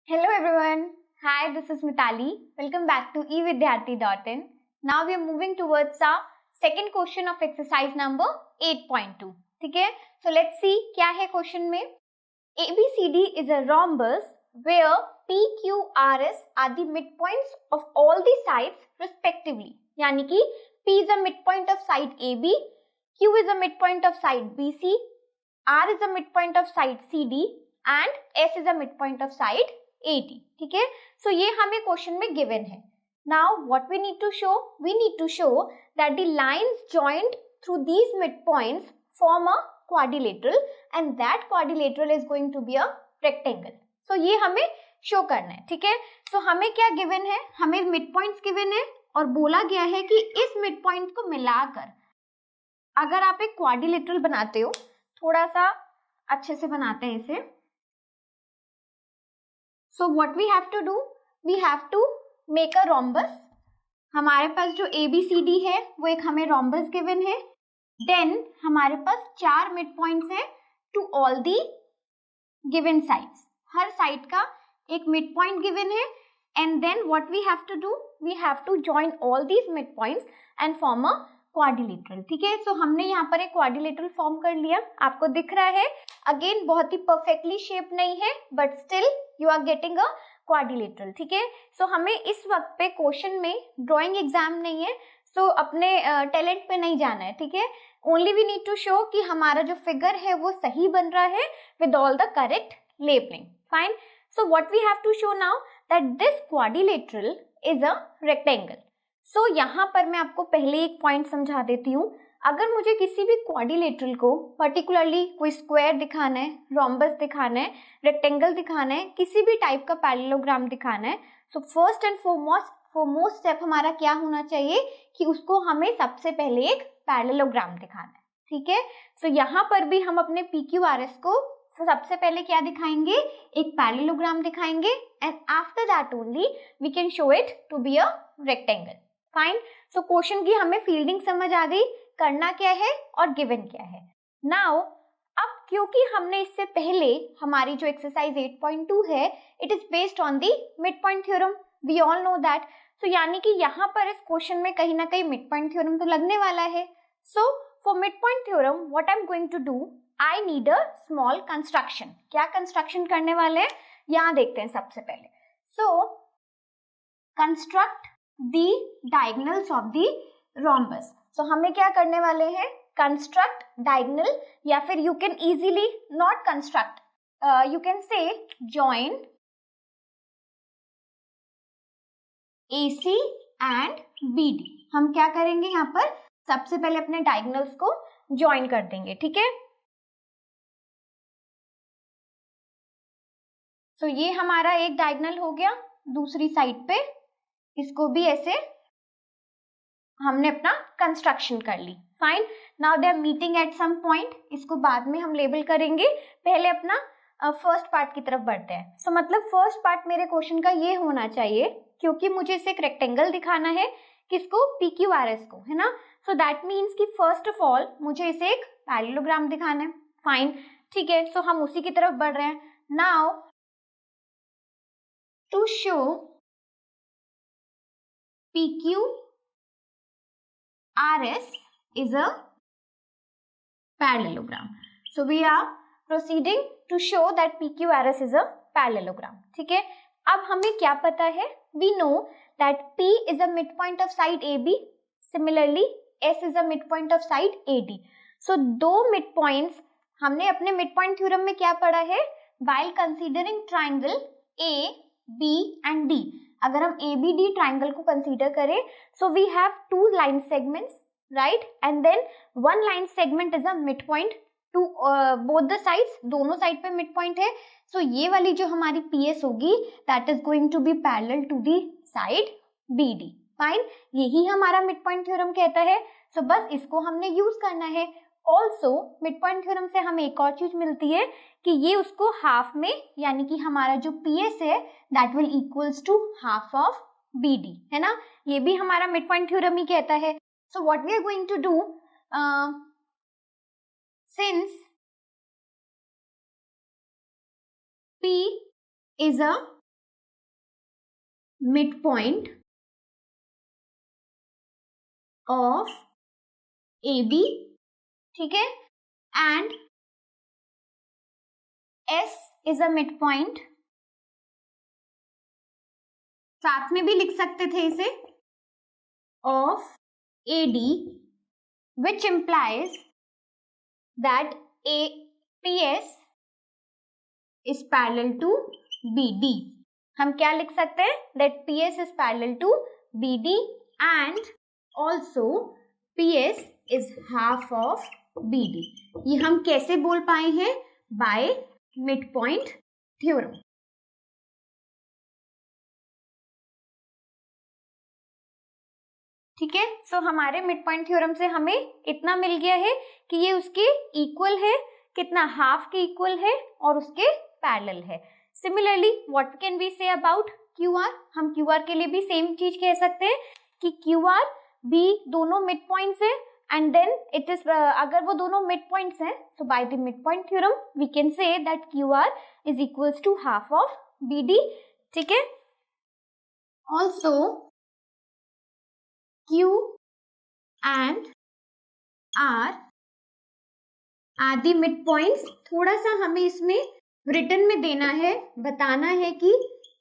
Hello everyone. Hi, this is Mitali. Welcome back to evidyarthi.in. Now we are moving towards our second question of exercise number 8.2. ठीक है? So let's see क्या है question में. ABCD is a rhombus where P, Q, R, S are the midpoints of all the sides respectively. यानी कि P is a midpoint of side AB, Q is a midpoint of side BC, R is a midpoint of side CD and S is a midpoint of side AD. ठीक है, so ये हमें question में given है. Now what we need to show that the lines joint through these mid points form a quadrilateral and that quadrilateral is going to be a rectangle. So ये हमें show करना है. ठीक है, सो हमें क्या गिवन है, हमें मिड पॉइंट्स गिवन है और बोला गया है कि इस मिड पॉइंट को मिलाकर अगर आप एक क्वाड्रिलेटरल बनाते हो, थोड़ा सा अच्छे से बनाते हैं इसे. So what we have to do? We have to make a rhombus. हमारे पास जो ABCD है वो एक हमें rhombus given है. Then हमारे पास 4 मिड पॉइंट्स हैं to all the given sides. Her side का एक मिड पॉइंट गिवन है and then what we have to do? We have to join all these mid points and form a quadrilateral. ठीक है, सो हमने यहाँ पर एक क्वाड्रिलेटरल फॉर्म कर लिया. आपको दिख रहा है, अगेन बहुत ही परफेक्टली शेप नहीं है but still you are getting a quadrilateral. ठीक है, सो हमें इस वक्त पे क्वेश्चन में ड्राइंग एग्जाम नहीं है, सो अपने टैलेंट पे नहीं जाना है. ठीक है, only we need to show कि हमारा जो फिगर है वो सही बन रहा है with all the correct labelling. Fine, so what we have to show now that this quadrilateral is a rectangle. So यहाँ पर मैं आपको पहले एक पॉइंट समझा देती हूँ. अगर मुझे किसी भी क्वाड्रिलेटरल को पर्टिकुलरली कोई स्क्वायर दिखाना है, रोम्बस दिखाना है, रेक्टेंगल दिखाना है, किसी भी टाइप का पैरेललोग्राम दिखाना है, so first and foremost step हमारा क्या होना चाहिए कि उसको हमें सबसे पहले एक पैरेललोग्राम दिखाना है. ठीक है, सो यहाँ पर भी हम अपने PQRS को सबसे पहले क्या दिखाएंगे, एक पैरेललोग्राम दिखाएंगे and after that only we can show it to be a rectangle. Fine, so question की हमें फील्डिंग समझ आ गई, करना क्या है और गिवन क्या है. नाउ अब क्योंकि हमने इससे पहले हमारी जो एक्सरसाइज 8.2 है it is based on the mid point theorem, we all know that. So यानी कि यहाँ पर इस क्वेश्चन में कहीं ना कहीं मिड पॉइंट थ्योरम तो लगने वाला है. So for mid point theorem what I am going to do, I need a small construction. क्या कंस्ट्रक्शन करने वाले हैं, यहाँ देखते हैं सबसे पहले. So construct the diagonals of the rhombus. So हमें क्या करने वाले हैं, construct diagonal या फिर you can easily not construct, you can say join AC and BD. हम क्या करेंगे यहाँ पर, सबसे पहले अपने diagonals को join कर देंगे. ठीक है, so ये हमारा एक diagonal हो गया. दूसरी साइड पे इसको भी ऐसे हमने अपना कंस्ट्रक्शन कर ली. Fine, now they are meeting at some point, इसको बाद में हम लेबल करेंगे, पहले अपना फर्स्ट पार्ट की तरफ बढ़ते हैं. सो मतलब फर्स्ट पार्ट मेरे क्वेश्चन का ये होना चाहिए, क्योंकि मुझे इसे एक रेक्टेंगल दिखाना है, किसको, PQRS को, है ना. सो दैट मीन्स कि फर्स्ट ऑफ ऑल मुझे इसे एक पैरेललोग्राम दिखाना है. फाइन, ठीक है, सो हम उसी की तरफ बढ़ रहे हैं. Now to show PQRS is a parallelogram. So we are proceeding to show that PQRS is a parallelogram. ठीक है, अब हमें क्या पता है, we know that P is a midpoint of side AB. Similarly, S is a midpoint of side AD. So दो midpoints हमने अपने midpoint theorem में क्या पढ़ा है, while considering triangle A, B and D. अगर हम ABD ट्राइंगल को कंसीडर करें, so we have 2 line segments, right, and then 1 line segment is a mid point to both the sides. दोनों साइड पे मिड पॉइंट है. So ये वाली जो हमारी PS होगी that is going to be parallel to the side BD. Fine, यही हमारा मिड पॉइंट थ्योरम कहता है. सो बस इसको हमने यूज करना है. ऑल्सो मिड पॉइंट थ्योरम से हमें एक और चीज मिलती है कि ये उसको हाफ में, यानी कि हमारा जो PS है that will equals to half of BD, है ना. ये भी हमारा मिड पॉइंट थ्योरम ही कहता है. So what we are going to do, since P is a midpoint of AB, ठीक है, and S is a midpoint, साथ में भी लिख सकते थे इसे, of AD, which implies that PS is parallel to BD. हम क्या लिख सकते हैं? That PS is parallel to BD and also PS is half of BD. ये हम कैसे बोल पाए हैं? By midpoint theorem. ठीक है, सो हमारे मिड पॉइंट थ्योरम से हमें इतना मिल गया है कि ये उसके इक्वल है, कितना, हाफ के इक्वल है और उसके पैरेलल है. Similarly what can we say about QR? हम QR के लिए भी सेम चीज कह सकते हैं कि QR भी दोनों मिड पॉइंट्स है एंड देन इट इज, अगर वो दोनों मिड पॉइंट्स हैं, so by the mid point theorem we can say that QR is equals to half of BD. ठीक है, also Q and R are the midpoints. थोड़ा सा हमें इसमें रिटन में देना है, बताना है कि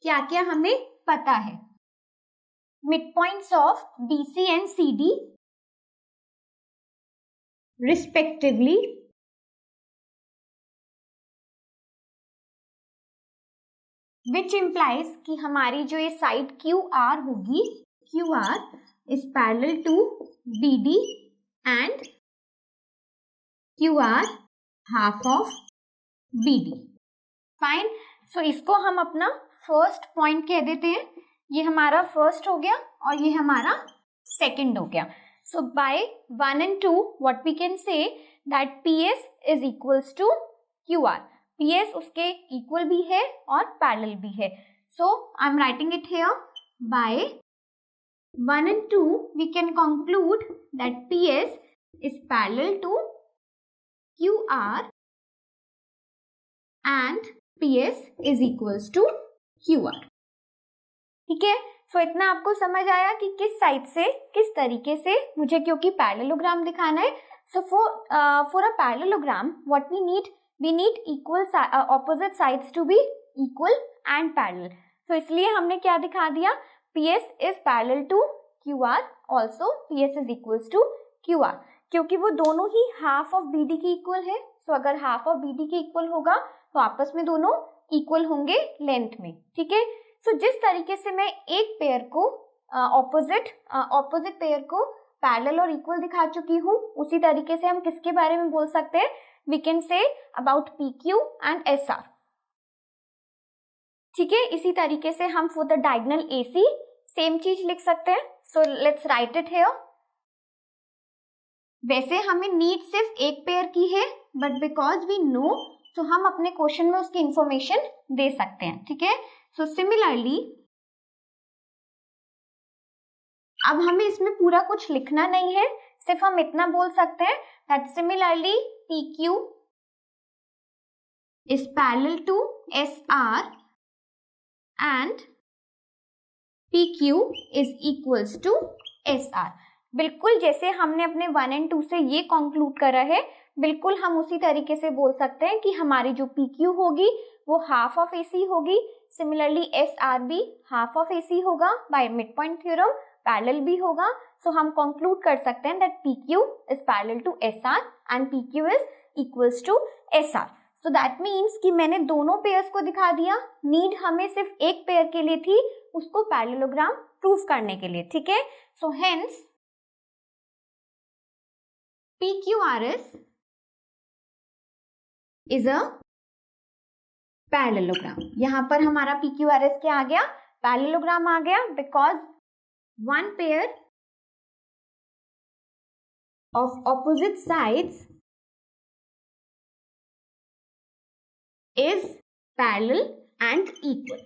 क्या क्या हमें पता है. Midpoints of BC and CD respectively which implies कि हमारी जो ये साइड QR होगी, QR is parallel to BD and QR half of BD. Fine, so इसको हम अपना फर्स्ट पॉइंट कह देते हैं. ये हमारा फर्स्ट हो गया और ये हमारा सेकंड हो गया. So by 1 and 2 what we can say that PS is equals to QR. PS उसके इक्वल भी है और पैरेलल भी है. So I am writing it here. By 1 and 2 we can conclude that PS is parallel to QR and PS is equals to QR. ठीक है, सो इतना आपको समझ आया कि किस साइड से, किस तरीके से मुझे, क्योंकि पैरेललोग्राम दिखाना है. So for a parallelogram what we need equal opposite sides to be equal and parallel. तो इसलिए हमने क्या दिखा दिया, PS is parallel to QR, also PS is equals to QR, क्योंकि वो दोनों ही हाफ ऑफ BD के इक्वल है. सो अगर हाफ ऑफ BD के इक्वल होगा तो आपस में दोनों इक्वल होंगे लेंथ में. ठीक है, सो जिस तरीके से मैं एक पेयर को ऑपोजिट पेयर को पैरेलल और इक्वल दिखा चुकी हूँ, उसी तरीके से हम किसके बारे में बोल सकते हैं, we can say about PQ and SR. ठीक है, इसी तरीके से हम for the diagonal AC same चीज लिख सकते हैं. So let's write it here. वैसे हमें नीड सिर्फ एक पेयर की है, बट बिकॉज वी नो, तो हम अपने क्वेश्चन में उसकी इंफॉर्मेशन दे सकते हैं. ठीक है, सो सिमिलरली अब हमें इसमें पूरा कुछ लिखना नहीं है, सिर्फ हम इतना बोल सकते हैं that similarly PQ is parallel to SR and PQ is equals to SR. बिल्कुल जैसे हमने अपने 1 and 2 से ये कंक्लूड करा है, बिल्कुल हम उसी तरीके से बोल सकते हैं कि हमारी जो PQ होगी वो हाफ ऑफ AC होगी. सिमिलरली SR भी हाफ ऑफ AC होगा by mid point theorem, parallel भी होगा. सो हम कंक्लूड कर सकते हैं that PQ is parallel to SR and PQ is equals to SR. So that means कि मैंने दोनों पेयर्स को दिखा दिया. नीड हमें सिर्फ एक पेयर के लिए थी, उसको पैरेललोग्राम प्रूफ करने के लिए. ठीक है, so hence PQRS is a parallelogram. यहां पर हमारा PQRS क्या आ गया, पैरेललोग्राम आ गया, because one pair of opposite sides is parallel and equal.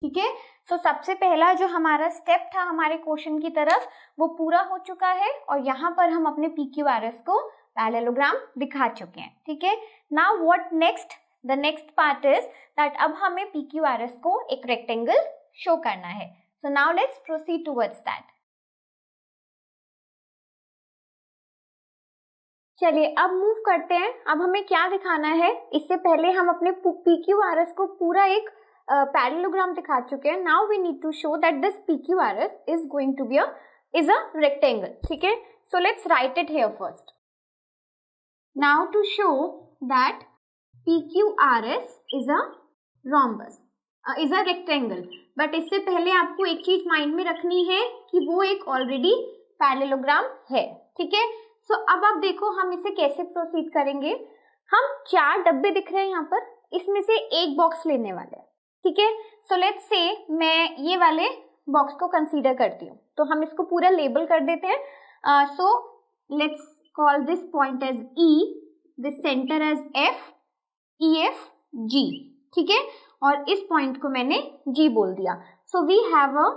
ठीक है, सो सबसे पहला जो हमारा स्टेप था हमारे क्वेश्चन की तरफ वो पूरा हो चुका है और यहाँ पर हम अपने PQRS को पैरेललोग्राम दिखा चुके हैं. ठीक है, now what next, the next part is that अब हमें PQRS को एक रेक्टेंगल शो करना है. So now let's proceed towards that. चलिए अब मूव करते हैं. अब हमें क्या दिखाना है, इससे पहले हम अपने PQRS को पूरा एक पैरेललोग्राम दिखा चुके हैं. Now we need to show that this PQRS is going to be is a rectangle. ठीक है, so let's write it here first. Now to show that PQRS is a rhombus, is a rectangle. But इससे पहले आपको एक चीज mind में रखनी है कि वो एक ऑलरेडी पैरेललोग्राम है. ठीक है, so अब आप देखो हम इसे कैसे प्रोसीड करेंगे. हम 4 डब्बे दिख रहे हैं यहाँ पर, इसमें से एक बॉक्स लेने वाले हैं. ठीक है, so let's say मैं ये वाले बॉक्स को कंसीडर करती हूँ, तो हम इसको पूरा लेबल कर देते हैं. So let's call this point as E, this centre as F, EF, G. ठीक है, और इस पॉइंट को मैंने G बोल दिया. So we have a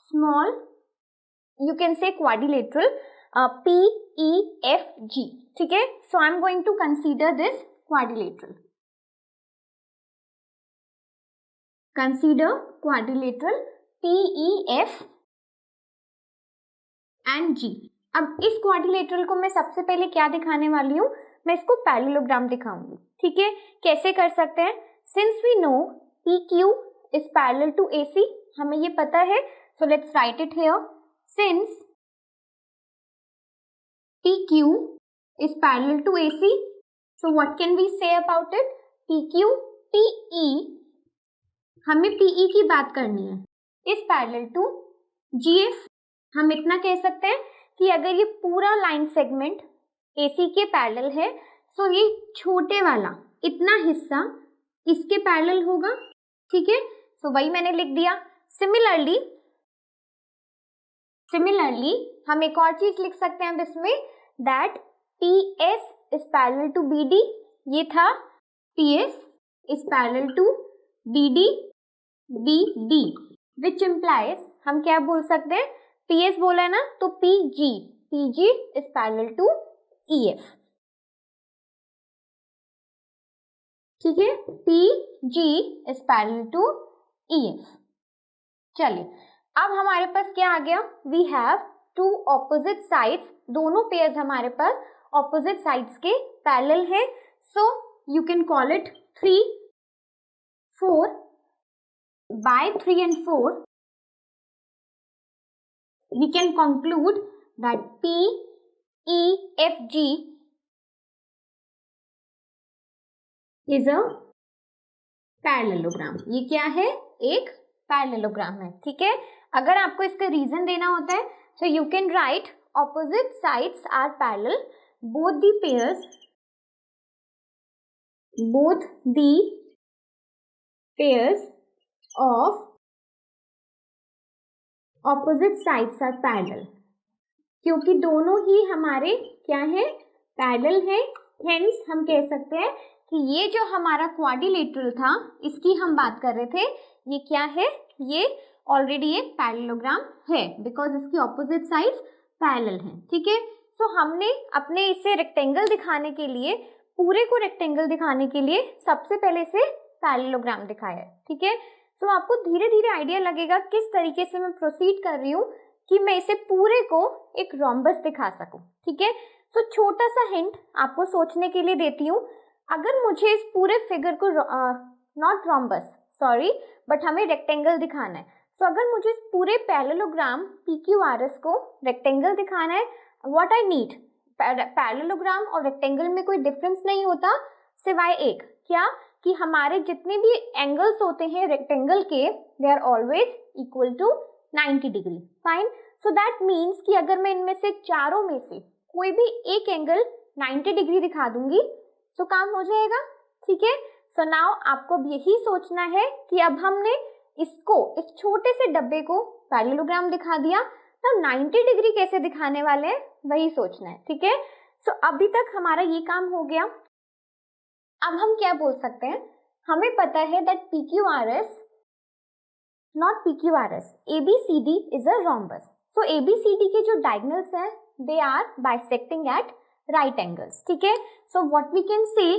small, you can say quadrilateral PEFG. ठीक है, so I am going to consider this quadrilateral. Consider quadrilateral PEF and G. अब इस क्वाड्रिलेटरल को मैं सबसे पहले क्या दिखाने वाली हूँ, मैं इसको पैरेललोग्राम दिखाऊंगी. ठीक है, कैसे कर सकते हैं. Since we know PQ is parallel to AC, हमें ये पता है. So let's write it here. Since PQ is parallel to AC, so what can we say about it. PQ PE, हमें PE की बात करनी है, इज पैरेलल टू GF. हम इतना कह सकते हैं कि अगर ये पूरा लाइन सेगमेंट AC के पैरेलल है, सो ये छोटे वाला इतना हिस्सा इसके पैरेलल होगा. ठीक है, सो वही मैंने लिख दिया. सिमिलरली हम एक और चीज लिख सकते हैं इसमें, that PS is parallel to BD. ये था PS is parallel to BD, which implies हम क्या बोल सकते हैं, PS बोला है ना, तो PG is parallel to EF. ठीक है, PG is parallel to EF. चलिए अब हमारे पास क्या आ गया, we have two opposite sides. दोनों पेयर्स हमारे पास opposite sides के पैरेलल है. so you can call it 3, 4. by 3 and 4 we can conclude that PEFG is a parallelogram. ये क्या है, एक पैरेललोग्राम है. ठीक है, अगर आपको इसका रीजन देना होता है, so you can write opposite sides are parallel, both the pairs of opposite sides are parallel. क्योंकि दोनों ही हमारे क्या है, पैरेलल है. हेंस हम कह सकते हैं कि ये जो हमारा क्वाड्रिलेटरल था, इसकी हम बात कर रहे थे, ये क्या है, ये ऑलरेडी एक पैरेललोग्राम है, बिकॉज इसकी ऑपोजिट साइड्स पैरेलल हैं. ठीक है, सो हमने अपने इसे रेक्टेंगल दिखाने के लिए, पूरे को रेक्टेंगल दिखाने के लिए सबसे पहले से पैरेललोग्राम दिखाया है. ठीक है, सो आपको धीरे धीरे आइडिया लगेगा किस तरीके से मैं प्रोसीड कर रही हूँ कि मैं इसे पूरे को एक रोम्बस दिखा सकूं. ठीक है, सो छोटा सा हिंट आपको सोचने के लिए देती हूँ. अगर मुझे इस पूरे फिगर को नॉट रोम्बस, सॉरी, बट हमें रेक्टेंगल दिखाना है. सो अगर मुझे इस पूरे पैरेललोग्राम PQRS को रेक्टेंगल दिखाना है, व्हाट आई नीड, पैरेललोग्राम और रेक्टेंगल में कोई डिफरेंस नहीं होता सिवाय एक, क्या, कि हमारे जितने भी एंगल्स होते हैं रेक्टेंगल के, they are always equal to 90 degree. Fine, so that means कि अगर मैं इनमें से चारों में से कोई भी एक एंगल 90 डिग्री दिखा दूंगी तो काम हो जाएगा. ठीक है, सो नाउ आपको यही सोचना है कि अब हमने इसको, इस छोटे से डब्बे को पैरेललोग्राम दिखा दिया, तो 90 डिग्री कैसे दिखाने वाले हैं वही सोचना है. ठीक है, सो अभी तक हमारा ये काम हो गया. अब हम क्या बोल सकते हैं, हमें पता है that PQRS, not PQRS, ABCD is a rhombus. So ABCD के जो डायगोनल्स हैं, they are bisecting at right angles. ठीक है, so what we can say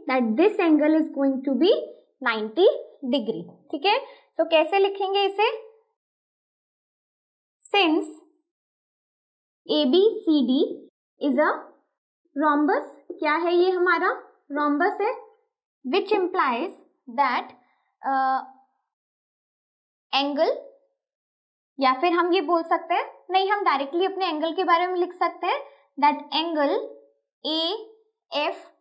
that this angle is going to be 90 degree. ठीक है, so कैसे लिखेंगे इसे? Since ABCD is a rhombus, क्या है ये हमारा? rhombus है, which implies that angle, या फिर हम ये बोल सकते हैं, नहीं हम डायरेक्टली अपने एंगल के बारे में लिख सकते हैं, that angle AFE,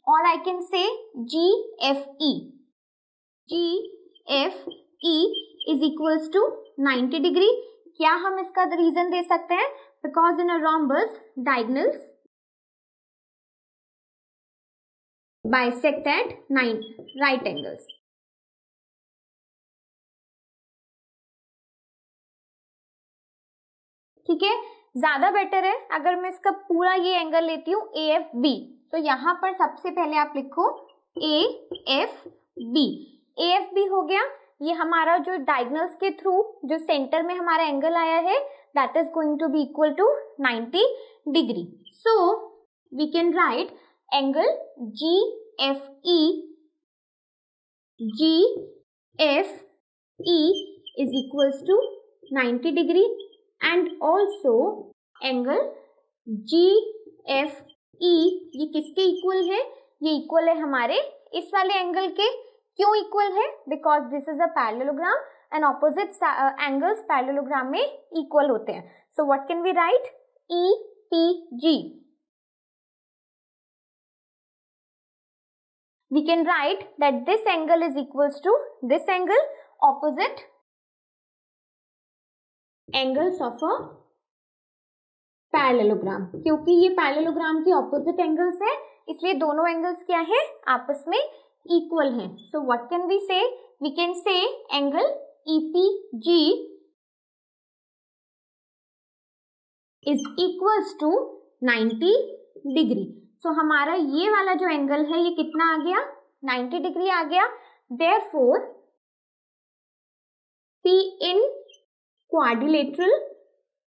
or I can say GFE. GFE is equals to 90 degree. क्या हम इसका रीजन दे सकते हैं? Because in a rhombus diagonals bisect at 9 right angles. ठीक है, ज्यादा बेटर है अगर मैं इसका पूरा ये एंगल लेती हूँ AFB, तो यहाँ पर सबसे पहले आप लिखो AFB. AFB हो गया, ये हमारा जो डायगोनल्स के थ्रू जो सेंटर में हमारा एंगल आया है, that is going to be equal to 90 degree. So we can write angle GFE is equals to 90 degree, and also angle GFE ये किसके इक्वल है? ये इक्वल है हमारे इस वाले एंगल के. क्यों इक्वल है? Because this is a parallelogram and opposite angles parallelogram में इक्वल होते हैं. So what can we write? EPG. We can write that this angle is equals to this angle, opposite angles of a parallelogram. क्योंकि ये parallelogram के opposite angles है, इसलिए दोनों angles क्या है? आपस में इक्वल हैं. So what can we say? We can say angle EPG is equals to 90 degree. So हमारा ये वाला जो एंगल है ये कितना आ गया? 90 डिग्री आ गया. Therefore P in quadrilateral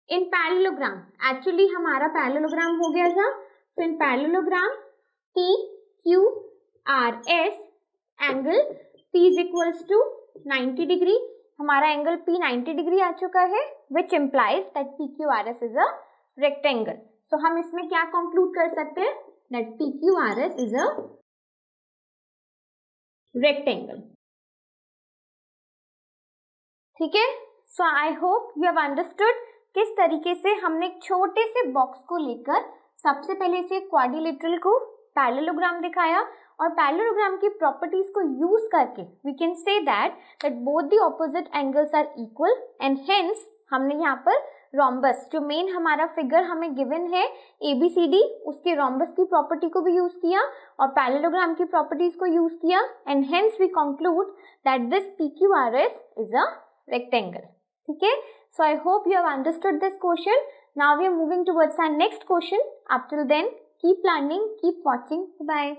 in parallelogram, actually हमारा पैरेललोग्राम हो गया था, तो इन parallelogram PQRS angle P is equals to 90 degree. हमारा एंगल P 90 डिग्री आ चुका है, which implies that PQRS is a rectangle. तो हम इसमें क्या कंक्लूड कर सकते हैं? That PQRS is a rectangle. ठीक है, so I hope you have understood किस तरीके से हमने एक छोटे से बॉक्स को लेकर सबसे पहले इसे क्वाड्रिलेटरल को पैरेललोग्राम दिखाया, और पैरेललोग्राम की प्रॉपर्टीज को यूज करके we can say that both the opposite angles are equal, and hence हमने यहाँ पर रोम्बस, जो मेन हमारा फिगर हमें गिवन है ABCD, उसके रोम्बस की प्रॉपर्टी को भी यूज किया और पैरेललोग्राम की प्रॉपर्टीज को यूज किया, and hence we conclude that this PQRS is a rectangle. ठीक है, so I hope you have understood this question. Now we are moving towards our next question. Up till then, keep learning, keep watching. Bye.